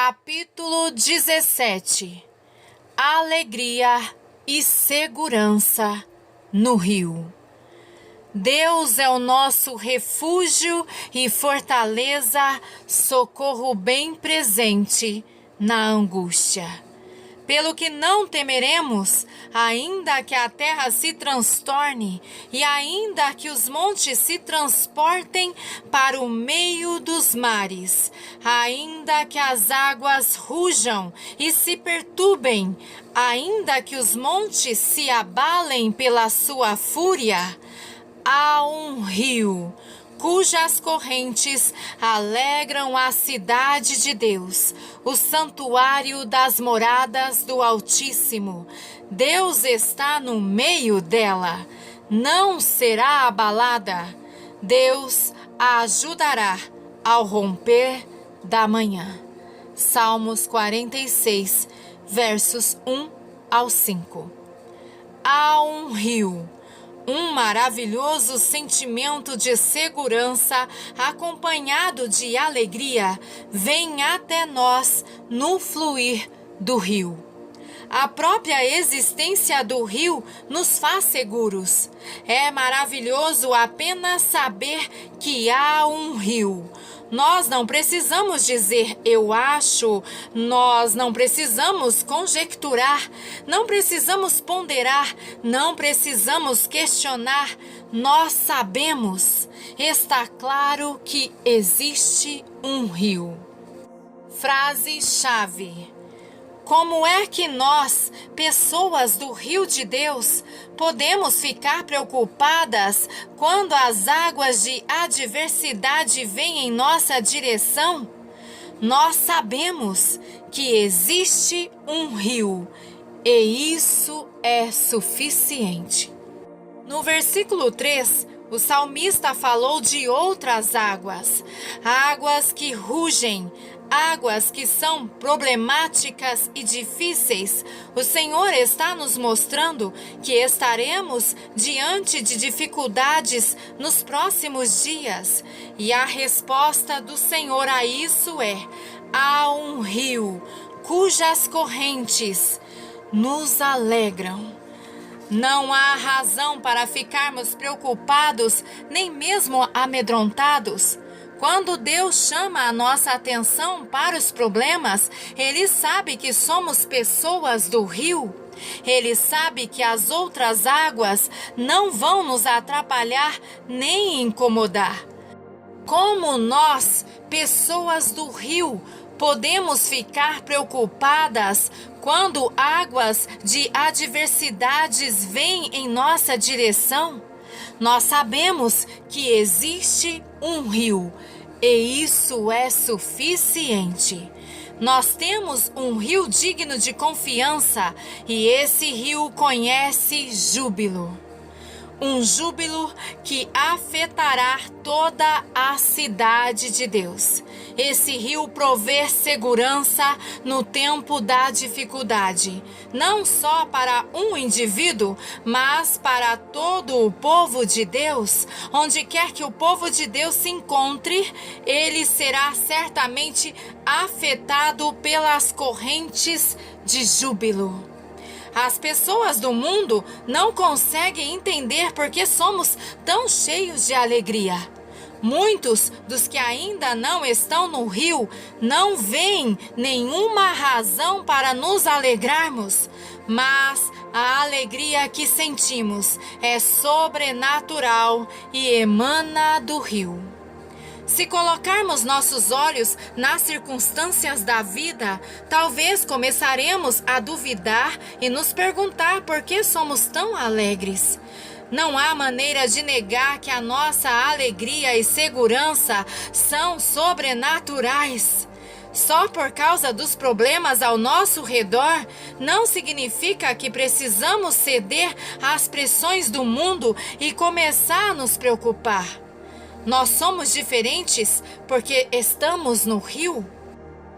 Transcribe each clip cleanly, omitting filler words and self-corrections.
Capítulo 17. Alegria e segurança no rio. Deus é o nosso refúgio e fortaleza, socorro bem presente na angústia. Pelo que não temeremos, ainda que a terra se transtorne e ainda que os montes se transportem para o meio dos mares, ainda que as águas rujam e se perturbem, ainda que os montes se abalem pela sua fúria, há um rio cujas correntes alegram a cidade de Deus, o santuário das moradas do Altíssimo. Deus está no meio dela, não será abalada. Deus a ajudará ao romper da manhã. Salmos 46, versos 1 ao 5. Há um rio. Um maravilhoso sentimento de segurança, acompanhado de alegria, vem até nós no fluir do rio. A própria existência do rio nos faz seguros. É maravilhoso apenas saber que há um rio. Nós não precisamos dizer eu acho, nós não precisamos conjecturar, não precisamos ponderar, não precisamos questionar. Nós sabemos, está claro que existe um rio. Frase-chave. Como é que nós, pessoas do rio de Deus, podemos ficar preocupadas quando as águas de adversidade vêm em nossa direção? Nós sabemos que existe um rio e isso é suficiente. No versículo 3, o salmista falou de outras águas, águas que rugem, águas que são problemáticas e difíceis. O Senhor está nos mostrando que estaremos diante de dificuldades nos próximos dias. E a resposta do Senhor a isso é: há um rio cujas correntes nos alegram. Não há razão para ficarmos preocupados, nem mesmo amedrontados. Quando Deus chama a nossa atenção para os problemas, Ele sabe que somos pessoas do rio. Ele sabe que as outras águas não vão nos atrapalhar nem incomodar. Como nós, pessoas do rio, podemos ficar preocupadas quando águas de adversidades vêm em nossa direção? Nós sabemos que existe um rio e isso é suficiente. Nós temos um rio digno de confiança e esse rio conhece júbilo. Um júbilo que afetará toda a cidade de Deus. Esse rio provê segurança no tempo da dificuldade, não só para um indivíduo, mas para todo o povo de Deus. Onde quer que o povo de Deus se encontre, ele será certamente afetado pelas correntes de júbilo. As pessoas do mundo não conseguem entender por que somos tão cheios de alegria. Muitos dos que ainda não estão no rio não veem nenhuma razão para nos alegrarmos, mas a alegria que sentimos é sobrenatural e emana do rio. Se colocarmos nossos olhos nas circunstâncias da vida, talvez começaremos a duvidar e nos perguntar por que somos tão alegres. Não há maneira de negar que a nossa alegria e segurança são sobrenaturais. Só por causa dos problemas ao nosso redor, não significa que precisamos ceder às pressões do mundo e começar a nos preocupar. Nós somos diferentes porque estamos no rio.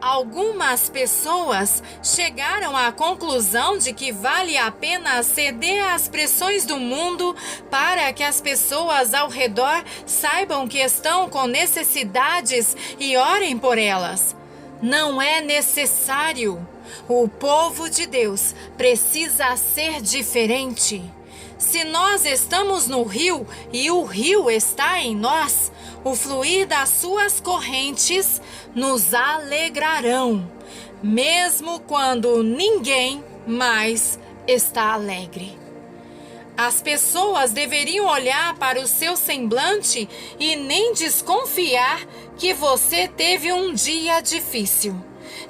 Algumas pessoas chegaram à conclusão de que vale a pena ceder às pressões do mundo para que as pessoas ao redor saibam que estão com necessidades e orem por elas. não é necessário. O povo de Deus precisa ser diferente. Se nós estamos no rio e o rio está em nós, o fluir das suas correntes nos alegrarão, mesmo quando ninguém mais está alegre. As pessoas deveriam olhar para o seu semblante e nem desconfiar que você teve um dia difícil.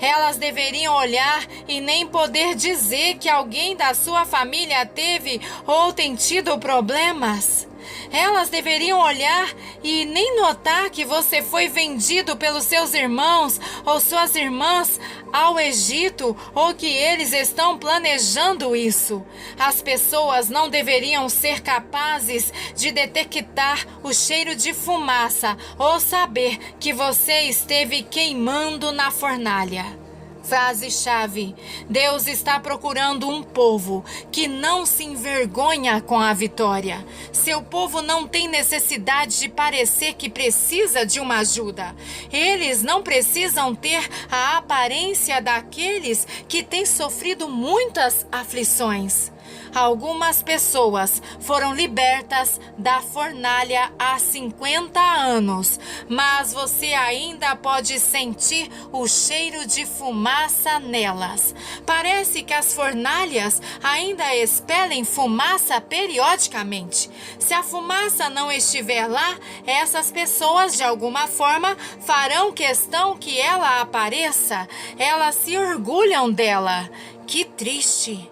Elas deveriam olhar e nem poder dizer que alguém da sua família teve ou tem tido problemas. Elas deveriam olhar e nem notar que você foi vendido pelos seus irmãos ou suas irmãs ao Egito ou que eles estão planejando isso. As pessoas não deveriam ser capazes de detectar o cheiro de fumaça ou saber que você esteve queimando na fornalha. Frase-chave: Deus está procurando um povo que não se envergonha com a vitória. Seu povo não tem necessidade de parecer que precisa de uma ajuda. Eles não precisam ter a aparência daqueles que têm sofrido muitas aflições. Algumas pessoas foram libertas da fornalha há 50 anos, mas você ainda pode sentir o cheiro de fumaça nelas. Parece que as fornalhas ainda expelem fumaça periodicamente. Se a fumaça não estiver lá, essas pessoas de alguma forma farão questão que ela apareça. Elas se orgulham dela. Que triste!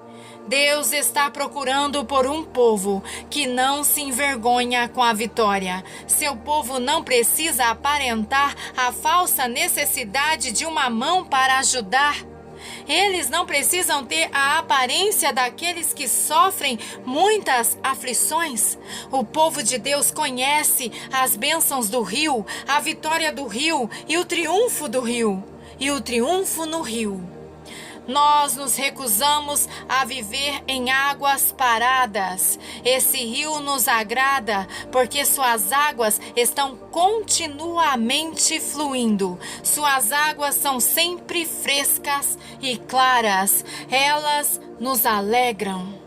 Deus está procurando por um povo que não se envergonha com a vitória. Seu povo não precisa aparentar a falsa necessidade de uma mão para ajudar. Eles não precisam ter a aparência daqueles que sofrem muitas aflições. O povo de Deus conhece as bênçãos do rio, a vitória do rio e o triunfo do rio. E o triunfo no rio. Nós nos recusamos a viver em águas paradas. Esse rio nos agrada porque suas águas estão continuamente fluindo. Suas águas são sempre frescas e claras. Elas nos alegram.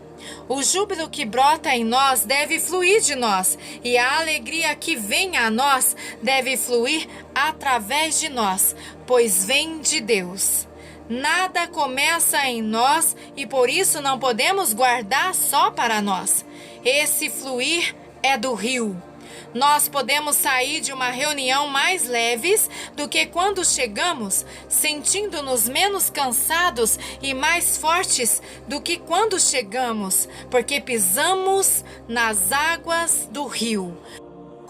O júbilo que brota em nós deve fluir de nós, e a alegria que vem a nós deve fluir através de nós, pois vem de Deus. Nada começa em nós e por isso não podemos guardar só para nós. Esse fluir é do rio. Nós podemos sair de uma reunião mais leves do que quando chegamos, sentindo-nos menos cansados e mais fortes do que quando chegamos, porque pisamos nas águas do rio.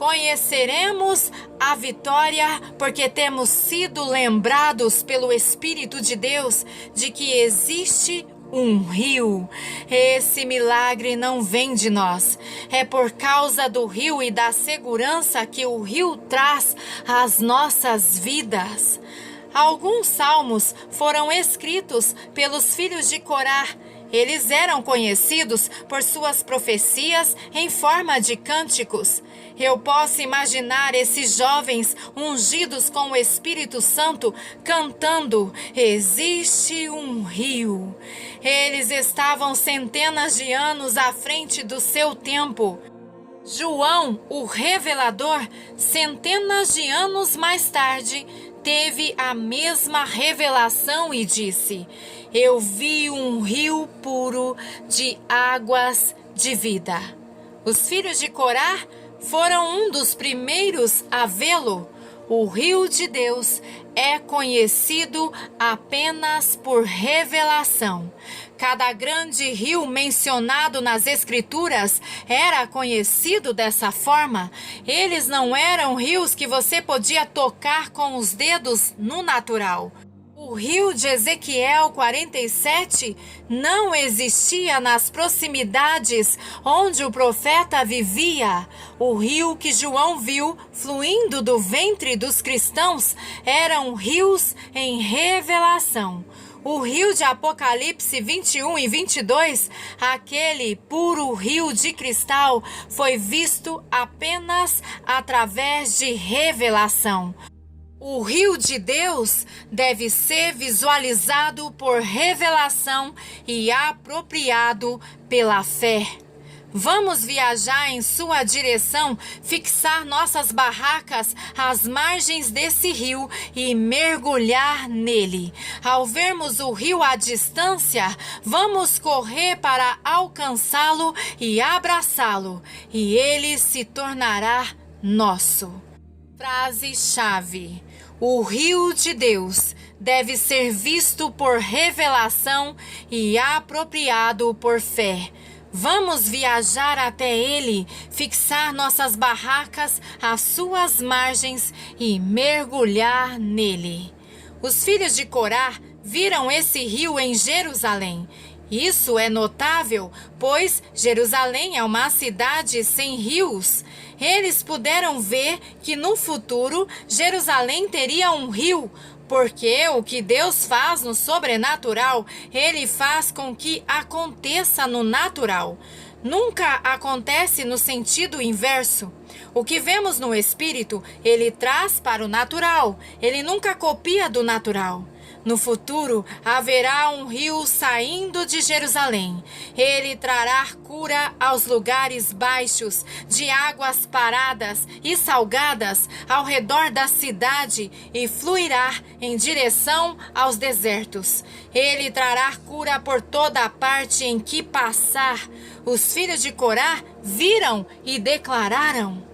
Conheceremos a vitória porque temos sido lembrados pelo Espírito de Deus de que existe um rio. Esse milagre não vem de nós. É por causa do rio e da segurança que o rio traz às nossas vidas. Alguns salmos foram escritos pelos filhos de Corá. Eles eram conhecidos por suas profecias em forma de cânticos. Eu posso imaginar esses jovens ungidos com o Espírito Santo cantando: existe um rio. Eles estavam centenas de anos à frente do seu tempo. João, o revelador, centenas de anos mais tarde, teve a mesma revelação e disse: eu vi um rio puro de águas de vida. Os filhos de Corá foram um dos primeiros a vê-lo. O rio de Deus é conhecido apenas por revelação. Cada grande rio mencionado nas Escrituras era conhecido dessa forma. Eles não eram rios que você podia tocar com os dedos no natural. O rio de Ezequiel 47 não existia nas proximidades onde o profeta vivia. O rio que João viu fluindo do ventre dos cristãos eram rios em revelação. O rio de Apocalipse 21 e 22, aquele puro rio de cristal, foi visto apenas através de revelação. O rio de Deus deve ser visualizado por revelação e apropriado pela fé. Vamos viajar em sua direção, fixar nossas barracas às margens desse rio e mergulhar nele. Ao vermos o rio à distância, vamos correr para alcançá-lo e abraçá-lo, e ele se tornará nosso. Frase-chave: o rio de Deus deve ser visto por revelação e apropriado por fé. Vamos viajar até ele, fixar nossas barracas às suas margens e mergulhar nele. Os filhos de Corá viram esse rio em Jerusalém. Isso é notável, pois Jerusalém é uma cidade sem rios. Eles puderam ver que no futuro Jerusalém teria um rio, porque o que Deus faz no sobrenatural, Ele faz com que aconteça no natural. Nunca acontece no sentido inverso. O que vemos no espírito, Ele traz para o natural. Ele nunca copia do natural. No futuro, haverá um rio saindo de Jerusalém. Ele trará cura aos lugares baixos, de águas paradas e salgadas ao redor da cidade e fluirá em direção aos desertos. Ele trará cura por toda a parte em que passar. Os filhos de Corá viram e declararam.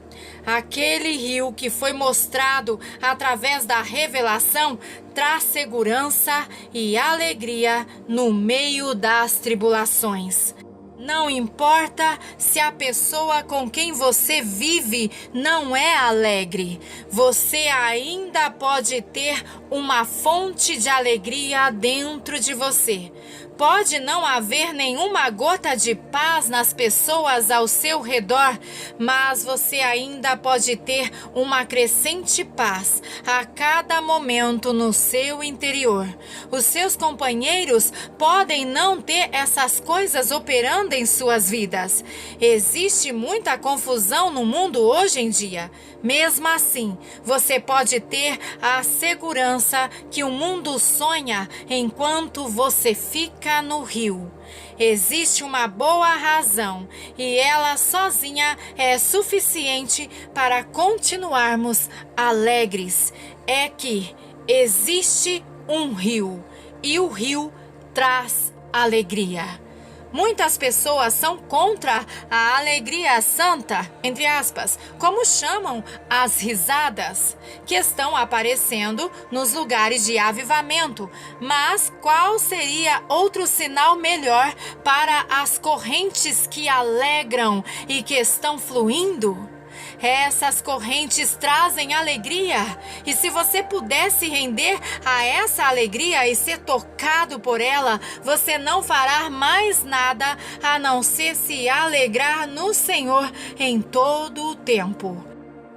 Aquele rio que foi mostrado através da revelação traz segurança e alegria no meio das tribulações. Não importa se a pessoa com quem você vive não é alegre, você ainda pode ter uma fonte de alegria dentro de você. Pode não haver nenhuma gota de paz nas pessoas ao seu redor, mas você ainda pode ter uma crescente paz a cada momento no seu interior. Os seus companheiros podem não ter essas coisas operando em suas vidas. Existe muita confusão no mundo hoje em dia. Mesmo assim, você pode ter a segurança que o mundo sonha enquanto você fica no rio. Existe uma boa razão e ela sozinha é suficiente para continuarmos alegres. É que existe um rio e o rio traz alegria. Muitas pessoas são contra a alegria santa, entre aspas, como chamam as risadas, que estão aparecendo nos lugares de avivamento. Mas qual seria outro sinal melhor para as correntes que alegram e que estão fluindo? Essas correntes trazem alegria, e se você pudesse render a essa alegria e ser tocado por ela, você não fará mais nada a não ser se alegrar no Senhor em todo o tempo.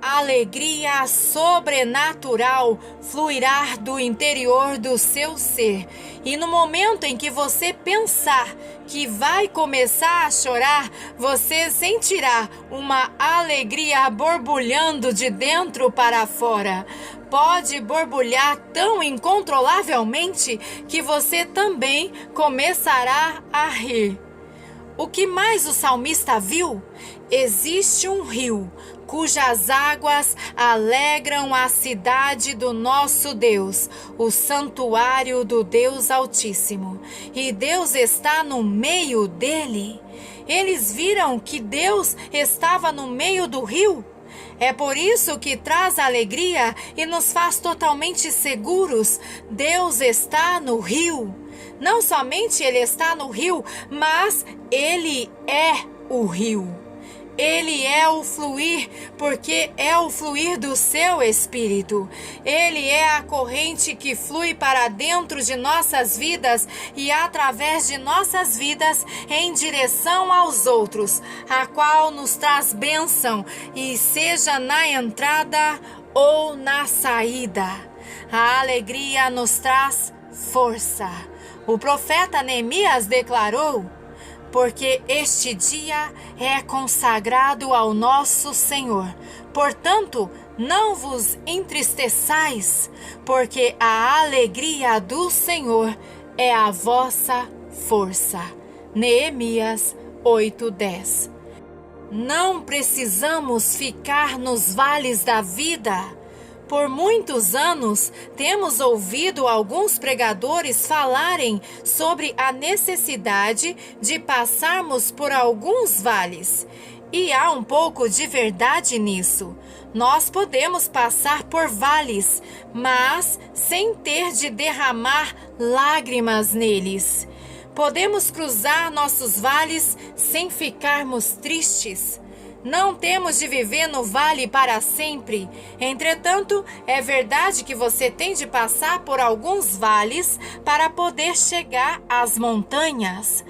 Alegria sobrenatural fluirá do interior do seu ser. E no momento em que você pensar que vai começar a chorar, você sentirá uma alegria borbulhando de dentro para fora. Pode borbulhar tão incontrolavelmente que você também começará a rir. O que mais o salmista viu? Existe um rio cujas águas alegram a cidade do nosso Deus, o santuário do Deus Altíssimo. E Deus está no meio dele. Eles viram que Deus estava no meio do rio. É por isso que traz alegria e nos faz totalmente seguros. Deus está no rio. Não somente Ele está no rio, mas Ele é o rio. Ele é o fluir, porque é o fluir do seu espírito. Ele é a corrente que flui para dentro de nossas vidas e através de nossas vidas em direção aos outros, a qual nos traz bênção, e seja na entrada ou na saída. A alegria nos traz força. O profeta Neemias declarou: porque este dia é consagrado ao nosso Senhor. Portanto, Não vos entristeçais, porque a alegria do Senhor é a vossa força. Neemias 8:10. Não precisamos ficar nos vales da vida. Por muitos anos, temos ouvido alguns pregadores falarem sobre a necessidade de passarmos por alguns vales. E há um pouco de verdade nisso. Nós podemos passar por vales, mas sem ter de derramar lágrimas neles. Podemos cruzar nossos vales sem ficarmos tristes. Não temos de viver no vale para sempre. Entretanto, é verdade que você tem de passar por alguns vales para poder chegar às montanhas.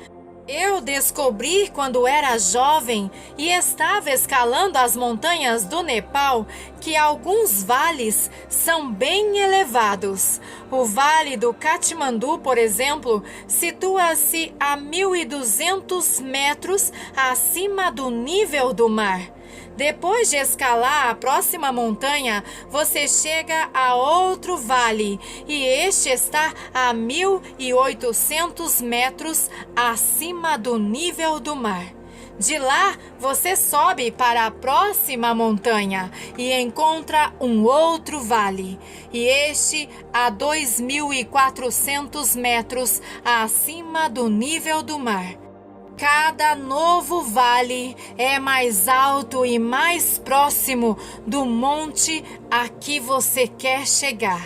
Eu descobri quando era jovem e estava escalando as montanhas do Nepal que alguns vales são bem elevados. O Vale do Katmandu, por exemplo, situa-se a 1.200 metros acima do nível do mar. Depois de escalar a próxima montanha, você chega a outro vale e este está a 1.800 metros acima do nível do mar. De lá, você sobe para a próxima montanha e encontra um outro vale, e este a 2.400 metros acima do nível do mar. Cada novo vale é mais alto e mais próximo do monte a que você quer chegar.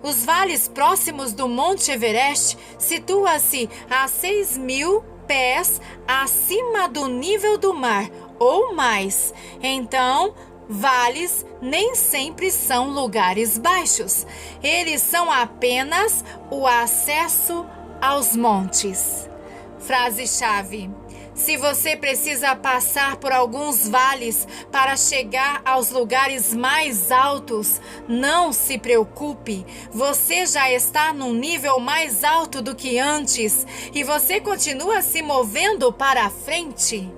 Os vales próximos do Monte Everest situam-se a 6.000 pés acima do nível do mar ou mais. Então, vales nem sempre são lugares baixos. Eles são apenas o acesso aos montes. Frase-chave: se você precisa passar por alguns vales para chegar aos lugares mais altos, não se preocupe. Você já está num nível mais alto do que antes e você continua se movendo para a frente.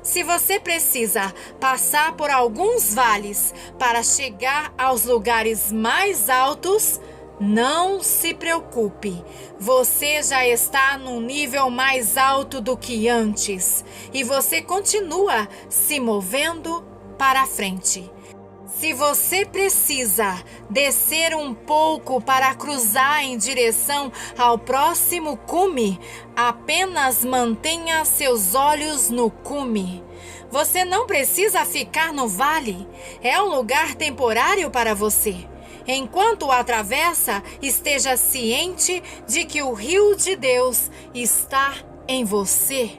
Se você precisa passar por alguns vales para chegar aos lugares mais altos, não se preocupe, você já está num nível mais alto do que antes e você continua se movendo para frente. Se você precisa descer um pouco para cruzar em direção ao próximo cume, apenas mantenha seus olhos no cume. Você não precisa ficar no vale, é um lugar temporário para você. Enquanto o atravessa, esteja ciente de que o rio de Deus está em você.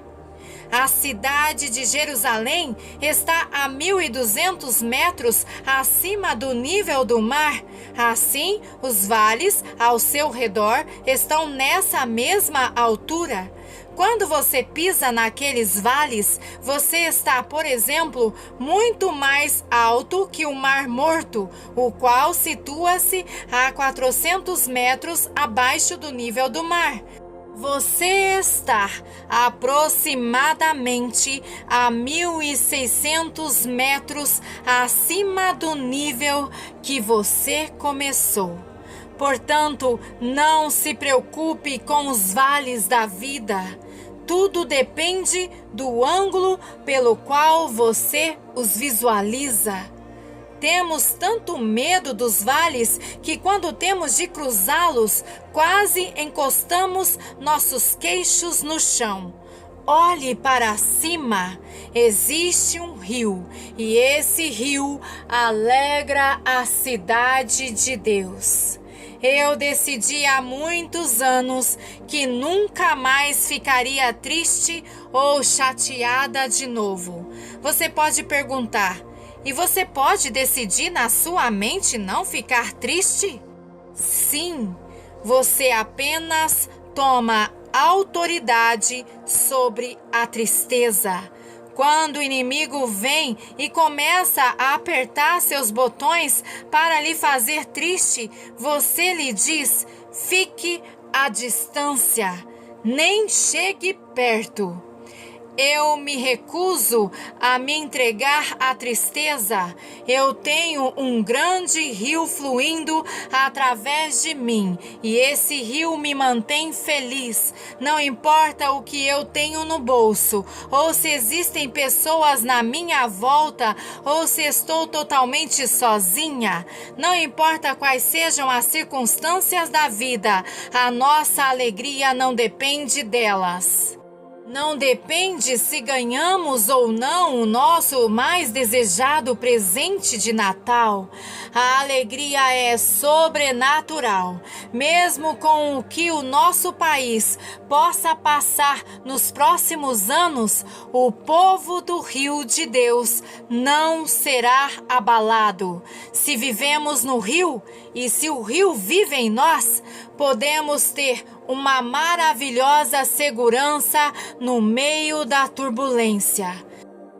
A cidade de Jerusalém está a 1.200 metros acima do nível do mar. Assim, os vales ao seu redor estão nessa mesma altura. Quando você pisa naqueles vales, você está, por exemplo, muito mais alto que o Mar Morto, o qual situa-se a 400 metros abaixo do nível do mar. Você está aproximadamente a 1.600 metros acima do nível que você começou. Portanto, não se preocupe com os vales da vida. Tudo depende do ângulo pelo qual você os visualiza. Temos tanto medo dos vales que quando temos de cruzá-los, quase encostamos nossos queixos no chão. Olhe para cima, existe um rio e esse rio alegra a cidade de Deus. Eu decidi há muitos anos que nunca mais ficaria triste ou chateada de novo. Você pode perguntar: e você pode decidir na sua mente não ficar triste? Sim, você apenas toma autoridade sobre a tristeza. Quando o inimigo vem e começa a apertar seus botões para lhe fazer triste, você lhe diz: fique à distância, nem chegue perto. Eu me recuso a me entregar à tristeza. Eu tenho um grande rio fluindo através de mim e esse rio me mantém feliz. Não importa o que eu tenho no bolso, ou se existem pessoas na minha volta, ou se estou totalmente sozinha. Não importa quais sejam as circunstâncias da vida, a nossa alegria não depende delas. Não depende se ganhamos ou não o nosso mais desejado presente de Natal. A alegria é sobrenatural. Mesmo com o que o nosso país possa passar nos próximos anos, o povo do Rio de Deus não será abalado. Se vivemos no rio e se o rio vive em nós, podemos ter uma maravilhosa segurança no meio da turbulência.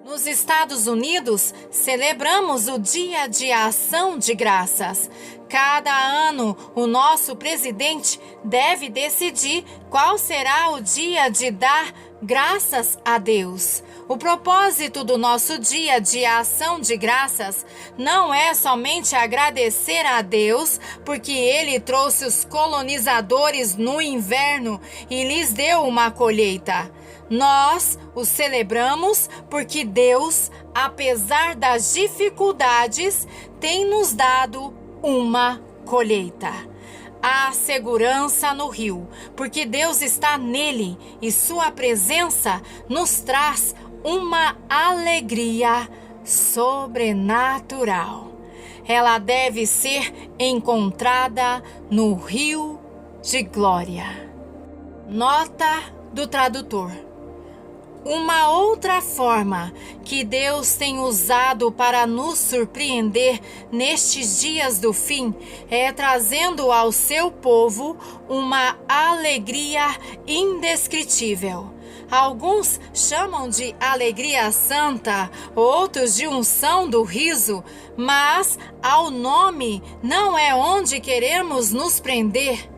Nos Estados Unidos, celebramos o Dia de Ação de Graças. Cada ano, o nosso presidente deve decidir qual será o dia de dar graças a Deus. O propósito do nosso Dia de Ação de Graças não é somente agradecer a Deus porque Ele trouxe os colonizadores no inverno e lhes deu uma colheita. Nós o celebramos porque Deus, apesar das dificuldades, tem nos dado uma colheita. Há segurança no rio, porque Deus está nele e sua presença nos traz uma alegria sobrenatural. Ela deve ser encontrada no rio de glória. Nota do tradutor. Uma outra forma que Deus tem usado para nos surpreender nestes dias do fim é trazendo ao seu povo uma alegria indescritível. Alguns chamam de alegria santa, outros de unção do riso, mas ao nome não é onde queremos nos prender.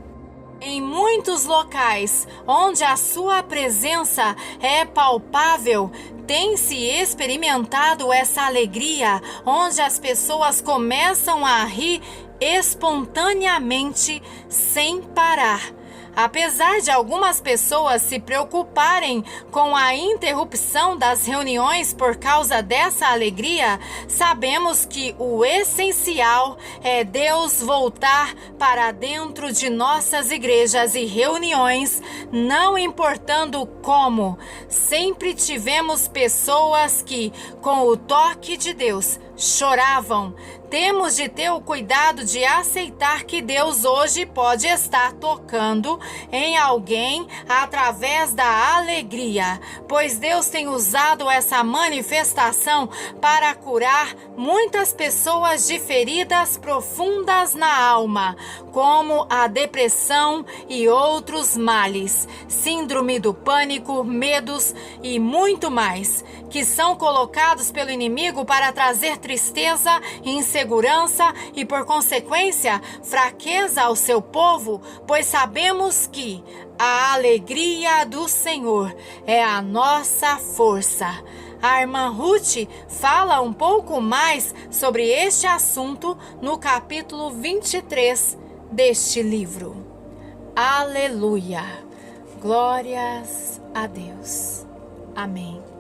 Em muitos locais onde a sua presença é palpável, tem-se experimentado essa alegria, onde as pessoas começam a rir espontaneamente, sem parar. Apesar de algumas pessoas se preocuparem com a interrupção das reuniões por causa dessa alegria, sabemos que o essencial é Deus voltar para dentro de nossas igrejas e reuniões, não importando como. Sempre tivemos pessoas que, com o toque de Deus, choravam. Temos de ter o cuidado de aceitar que Deus hoje pode estar tocando em alguém através da alegria, pois Deus tem usado essa manifestação para curar muitas pessoas de feridas profundas na alma, como a depressão e outros males, síndrome do pânico, medos e muito mais, que são colocados pelo inimigo para trazer tristeza, insegurança e, por consequência, fraqueza ao seu povo, pois sabemos que a alegria do Senhor é a nossa força. A irmã Ruth fala um pouco mais sobre este assunto no capítulo 23 deste livro. Aleluia! Glórias a Deus. Amém.